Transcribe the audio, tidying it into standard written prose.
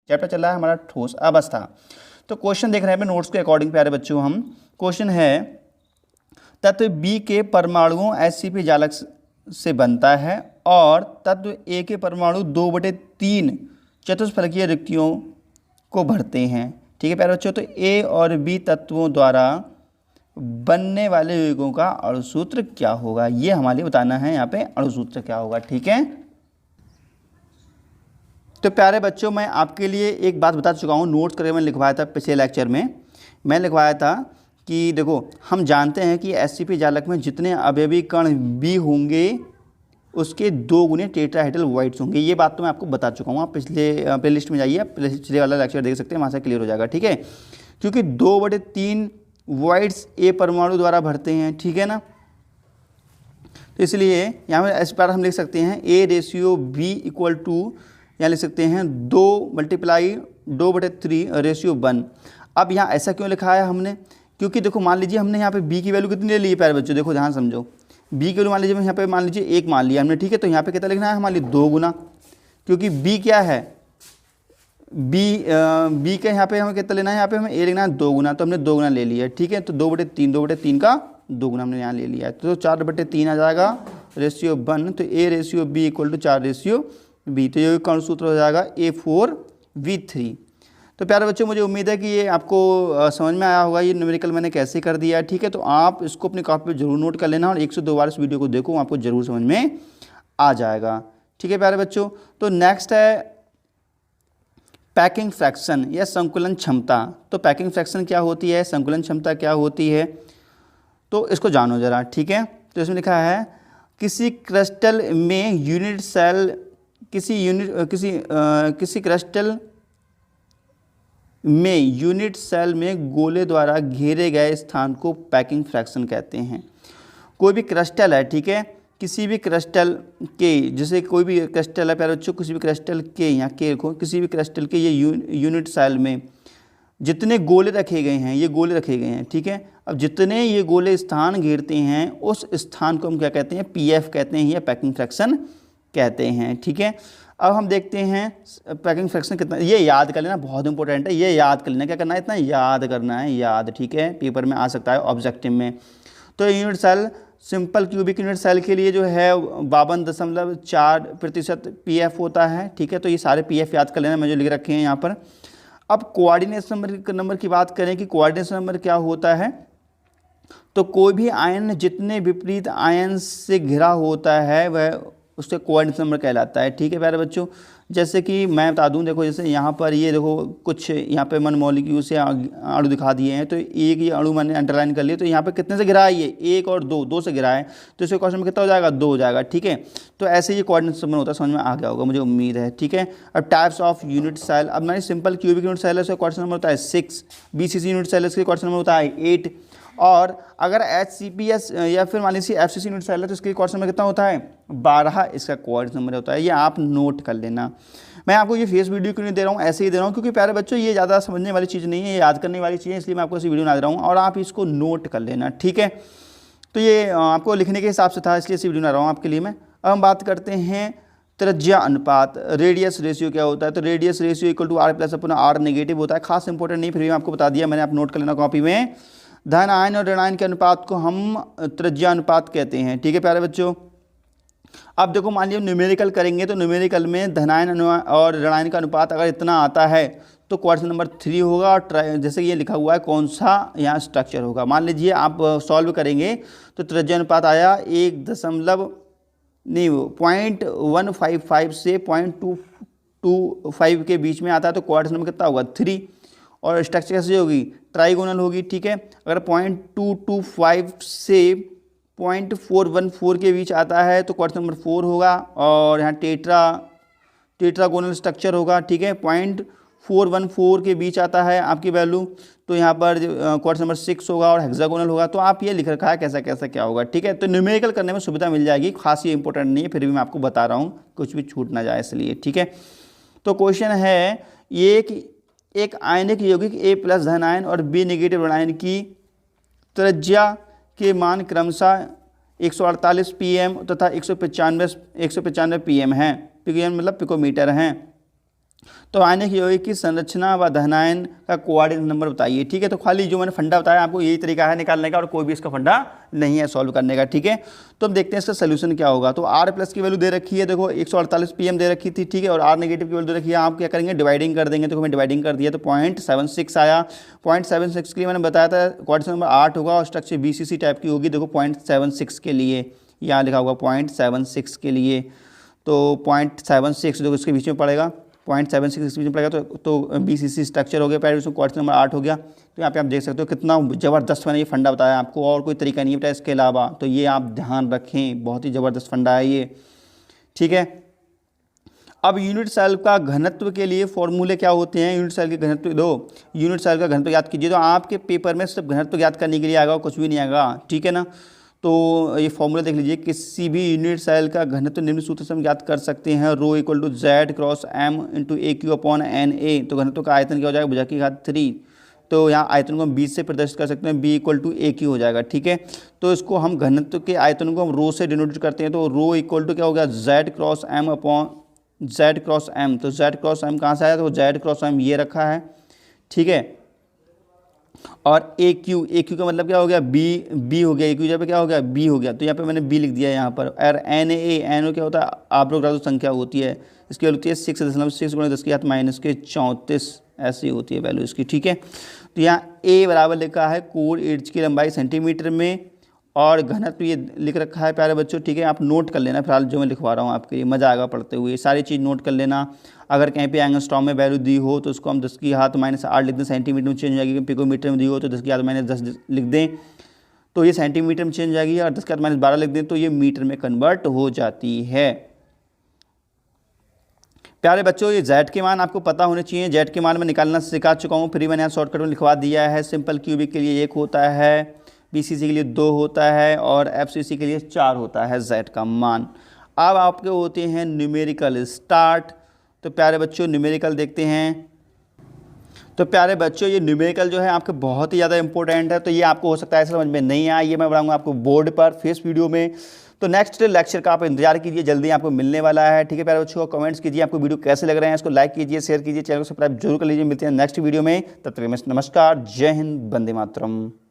Chapter चल रहा है हमारा ठोस अवस्था। तो क्वेश्चन देख रहे हैं नोट्स के अकॉर्डिंग प्यारे बच्चों हम। क्वेश्चन है तत्व बी के परमाणुओं Sp जालक से बनता है और तत्व ए के परमाणु 2/3 चतुष्फलकीय रिक्तियों को भरते हैं। ठीक है प्यारे बच्चों, तो ए और बी तत्वों द्वारा बनने वाले यौगिकों का अणुसूत्र क्या होगा, ये हमारे बताना है यहाँ पे अणुसूत्र क्या होगा। ठीक है, तो प्यारे बच्चों मैं आपके लिए एक बात बता चुका हूँ, नोट्स करके मैंने लिखवाया था पिछले लेक्चर में। मैं लिखवाया था कि देखो हम जानते हैं कि Sp जालक में जितने अवयवी कण बी होंगे उसके 2 गुने टेट्राहेड्रल वॉइड्स होंगे। ये बात तो मैं आपको बता चुका हूँ। आप पिछले प्लेलिस्ट में जाइए, पिछले वाला लेक्चर देख सकते हैं, वहाँ से क्लियर हो जाएगा। ठीक है, क्योंकि 2/3 वॉइड्स ए परमाणु द्वारा भरते हैं। ठीक है ना, तो इसलिए यहाँ पर इस बार हम लिख सकते हैं A/B इक्वल टू, यहाँ लिख सकते हैं 2 × 2/3 रेशियो 1। अब यहाँ ऐसा क्यों लिखा है हमने, क्योंकि देखो मान लीजिए हमने यहाँ पे b की वैल्यू कितनी ले ली है प्यारे बच्चों, देखो ध्यान समझो। b की वैल्यू मान लीजिए यहाँ पे मान लीजिए 1 मान लिया हमने। ठीक है, तो यहाँ पे कितना लिखना है हमारे 2 गुना, क्योंकि b क्या है, b का यहाँ पे हमें कितना लेना है, यहाँ पे हमें a लिखना है 2 गुना, तो हमने 2 गुना ले लिया है। ठीक है, तो 2/3 का 2 गुना हमने यहाँ ले लिया है, तो 4/3 आ जाएगा रेशियो 1। तो A/B इक्वल टू 4/B, तो ये कौन सूत्र हो जाएगा A4V3। तो प्यारे बच्चों मुझे उम्मीद है कि ये आपको समझ में आया होगा, ये न्यूमेरिकल मैंने कैसे कर दिया है। ठीक है, तो आप इसको अपनी कॉपी पे जरूर नोट कर लेना और 1 से 2 बार इस वीडियो को देखो, आपको जरूर समझ में आ जाएगा। ठीक है प्यारे बच्चों, तो नेक्स्ट है पैकिंग फ्रैक्शन या संकुलन क्षमता। तो पैकिंग फ्रैक्शन क्या होती है, संकुलन क्षमता क्या होती है, तो इसको जानो जरा। ठीक है, तो इसमें लिखा है किसी क्रिस्टल में यूनिट सेल किसी क्रिस्टल में यूनिट सेल में गोले द्वारा घेरे गए स्थान को पैकिंग फ्रैक्शन कहते हैं। कोई भी क्रिस्टल है, ठीक है, किसी भी क्रिस्टल के, जैसे कोई भी क्रिस्टल है प्यारे बच्चों, किसी भी क्रिस्टल के, यहाँ के रखो, किसी भी क्रिस्टल के ये यूनिट सेल में जितने गोले रखे गए हैं, ये गोले रखे गए हैं। ठीक है, अब जितने ये गोले स्थान घेरते हैं उस स्थान को हम क्या कहते हैं, PF कहते हैं या पैकिंग फ्रैक्शन कहते हैं। ठीक है, अब हम देखते हैं पैकिंग फ्रैक्शन कितना, ये याद कर लेना, बहुत इंपॉर्टेंट है, ये याद कर लेना। क्या करना है, इतना याद करना है, याद। ठीक है, पेपर में आ सकता है ऑब्जेक्टिव में। तो unit cell, simple cubic unit cell के लिए जो है 52.4% PF होता है। ठीक है, तो ये सारे PF याद कर लेना, मैं जो लिख रखे हैं यहाँ पर। अब कोऑर्डिनेशन नंबर की बात करें कि कोऑर्डिनेशन नंबर क्या होता है, तो कोई भी आयन जितने विपरीत आयन से घिरा होता है वह उसके कोऑर्डिनेशन नंबर कहलाता है। ठीक है प्यारे बच्चों, जैसे कि मैं बता दूं, देखो जैसे यहाँ पर ये देखो कुछ यहाँ पे मन मॉलिक्यूल से अणु दिखा दिए हैं, तो एक ये अणु मैंने अंडरलाइन कर लिया, तो यहाँ पे कितने से घिरा है, ये 1 और 2 से घिरा है, तो इसके क्वेश्चन में कितना हो जाएगा, 2 हो जाएगा। ठीक है, तो ऐसे ये कोऑर्डिनेशन नंबर होता है, समझ में आ गया होगा मुझे उम्मीद है। ठीक है, अब टाइप्स ऑफ यूनिट सेल, अब मैंने सिंपल क्यूबिक यूनिट सेल है, उसका कोऑर्डिनेशन नंबर होता है 6, BCC यूनिट सेल है, इसका कोऑर्डिनेशन नंबर होता है 8, और अगर HCPS या फिर मान लीजिए FCC यूनिट सेल है तो इसके कोऑर्डिनेशन नंबर कितना होता है, 12 इसका कोऑर्डिनेशन नंबर होता है। ये आप नोट कर लेना। मैं आपको ये फेस वीडियो क्यों नहीं दे रहा हूँ, ऐसे ही दे रहा हूँ क्योंकि प्यारे बच्चों ये ज़्यादा समझने वाली चीज़ नहीं है, ये याद करने वाली चीज़ है, इसलिए मैं आपको ऐसी वीडियो ना दे रहा हूँ और आप इसको नोट कर लेना। ठीक है, तो ये आपको लिखने के हिसाब से था, इसलिए ऐसी वीडियो ना रहा हूँ आपके लिए मैं। अब हम बात करते हैं त्रिज्या अनुपात, रेडियस रेशियो क्या होता है। तो radius ratio equal to R+/R negative होता है, खास इंपॉर्टेंट नहीं, फिर भी मैं आपको बता दिया मैंने, आप नोट कर लेना कॉपी में। धन आयन और ऋण आयन के अनुपात को हम त्रिज्या अनुपात कहते हैं। ठीक है प्यारे बच्चों, अब देखो मान लीजिए न्यूमेरिकल करेंगे तो न्यूमेरिकल में धनायन और ऋणायन का अनुपात अगर इतना आता है तो क्वेश्चन नंबर 3 होगा। और जैसे ये लिखा हुआ है कौन सा यहाँ स्ट्रक्चर होगा, मान लीजिए आप सॉल्व करेंगे तो त्रिज्या अनुपात आया 0.155 से 0.225 के बीच में आता है, तो क्वेश्चन नंबर कितना होगा, 3। और स्ट्रक्चर कैसे होगी, ट्राइगोनल होगी। ठीक है, अगर 0.225 से 0.414 के बीच आता है तो क्वेश्चन नंबर 4 होगा। और यहाँ टेट्रागोनल स्ट्रक्चर होगा। ठीक है, 0.414 के बीच आता है आपकी वैल्यू, तो यहाँ पर क्वेश्चन नंबर 6 होगा। और हेक्सागोनल होगा, तो आप ये लिख रखा है कैसा कैसा क्या होगा। ठीक है, तो न्यूमेरिकल करने में सुविधा मिल जाएगी, खास ये इंपॉर्टेंट नहीं है, फिर भी मैं आपको बता रहा हूँ, कुछ भी छूट ना जाए इसलिए। ठीक है, तो क्वेश्चन है ये कि एक आयनिक यौगिक A+ धन आयन और B नेगेटिव ऋण आयन की त्रिज्या के मान क्रमशः 148 pm तथा 195 pm हैं। pm मतलब पिकोमीटर हैं। तो आयनिक यौगिक की संरचना व धनायन का कोऑर्डिनेट नंबर बताइए। ठीक है, तो खाली जो मैंने फंडा बताया आपको यही तरीका है निकालने का और कोई भी इसका फंडा नहीं है सॉल्व करने का। ठीक है, तो अब देखते हैं इसका सोल्यूशन क्या होगा। तो R प्लस की वैल्यू दे रखी है, देखो 148 pm दे रखी थी। ठीक है, और R नेगेटिव की वैल्यू दे रखी है। आप क्या करेंगे, डिवाइडिंग कर देंगे। तो हमें डिवाइडिंग कर दिया तो 0.76 आया। 0.76 के लिए मैंने बताया था क्वाड्रेटिक नंबर 8 होगा और स्ट्रक्चर BCC टाइप की होगी। देखो 0.76 के लिए यहाँ लिखा होगा 0.76 के लिए, तो 0.76 देखो इसके बीच में पड़ेगा, 0.76 इसके बीच में पड़ेगा। तो BCC स्ट्रक्चर हो गया, पहले उसमें क्वाड्रेटिक नंबर 8 हो गया। तो यहाँ पे आप देख सकते हो कितना ज़बरदस्त मैंने ये फंडा बताया आपको, और कोई तरीका नहीं बताया इसके अलावा। तो ये आप ध्यान रखें, बहुत ही ज़बरदस्त फंडा है ये। ठीक है, अब यूनिट सेल का घनत्व के लिए फॉर्मूले क्या होते हैं। यूनिट सेल के घनत्व दो, यूनिट सेल का घनत्व याद कीजिए। तो आपके पेपर में सिर्फ घनत्व याद करने के लिए आएगा, कुछ भी नहीं आएगा। ठीक है ना, तो ये फॉर्मूला देख लीजिए। किसी भी यूनिट सेल का घनत्व निम्न सूत्र से हम याद कर सकते हैं, rho equal to Z cross M into AQ upon NA। तो घनत्व का आयतन क्या हो जाएगा, भुजा की घात 3। तो यहाँ आयतन को हम 20 से प्रदर्शित कर सकते हैं, B इक्वल टू AQ हो जाएगा। ठीक है, तो इसको हम घनत्व के आयतन को हम रो से डिनोट करते हैं। तो रो इक्वल टू क्या हो गया, Z cross M upon Z cross M. तो जेड क्रॉस एम कहाँ से आया, तो जेड क्रॉस एम ये रखा है। ठीक है, और AQ का मतलब क्या हो गया, B हो गया। AQ जहाँ पे क्या हो गया, B हो गया। तो यहाँ पे मैंने B लिख दिया यहाँ पर। और NA क्या होता है, आवर्त संख्या होती है, इसकी वैल्यू होती है 6.6 गुणा 10 की घात -34 ऐसी होती है वैल्यू इसकी। ठीक है, तो यहाँ A बराबर लिखा है कोण एड्ज की लंबाई सेंटीमीटर में, और घनत्व ये लिख रखा है प्यारे बच्चों। ठीक है, आप नोट कर लेना फिलहाल जो मैं लिखवा रहा हूँ आपके लिए, मज़ा आएगा पढ़ते हुए, सारी चीज़ नोट कर लेना। अगर कहीं पे एंगस्ट्रॉम में वैल्यू दी हो तो उसको हम 10 की घात -8 लिख दें, सेंटीमीटर में चेंज हो जाएगी। पिकोमीटर में दी हो तो 10 की घात -10 लिख दें, तो ये सेंटीमीटर में चेंज हो जाएगी। और 10 की घात -12 लिख दें तो ये मीटर में कन्वर्ट हो जाती है। प्यारे बच्चों, ये जेड के मान आपको पता होने चाहिए। जेड के मान मैं निकालना सिखा चुका हूँ, फिर मैंने यहाँ शॉर्टकट में लिखवा दिया है। सिंपल क्यूबिक के लिए 1 होता है, BCC के लिए 2 होता है, और FCC के लिए 4 होता है जेड का मान। अब आपके होते हैं न्यूमेरिकल स्टार्ट। तो प्यारे बच्चों न्यूमेरिकल देखते हैं। तो प्यारे बच्चों ये न्यूमेरिकल जो है आपके बहुत ही ज़्यादा इंपॉर्टेंट है। तो ये आपको हो सकता है समझ में नहीं आया, ये मैं बताऊंगा आपको बोर्ड पर फेस वीडियो में। तो नेक्स्ट लेक्चर का आप इंतजार कीजिए, जल्दी आपको मिलने वाला है। ठीक है प्यारे बच्चों, कमेंट्स कीजिए आपको वीडियो कैसे लग रहे हैं, इसको लाइक कीजिए, शेयर कीजिए, चैनल को सब्सक्राइब जरूर कर लीजिए। मिलते हैं नेक्स्ट वीडियो में, तब तक नमस्कार, जय हिंद, वंदे मातरम।